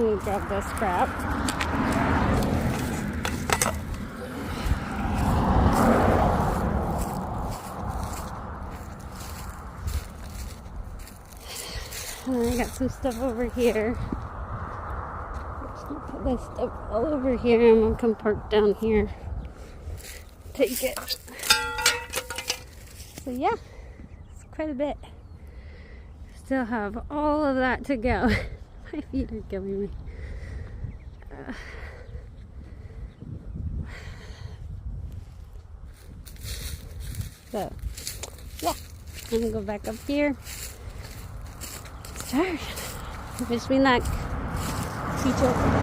me grab this crap. And I got some stuff over here. Just gonna put this stuff all over here. I'm gonna come park down here. Take it. So yeah, it's quite a bit. Still have all of that to go. My feet are killing me. So yeah, I'm gonna go back up here. Start. Wish me luck. Teacher.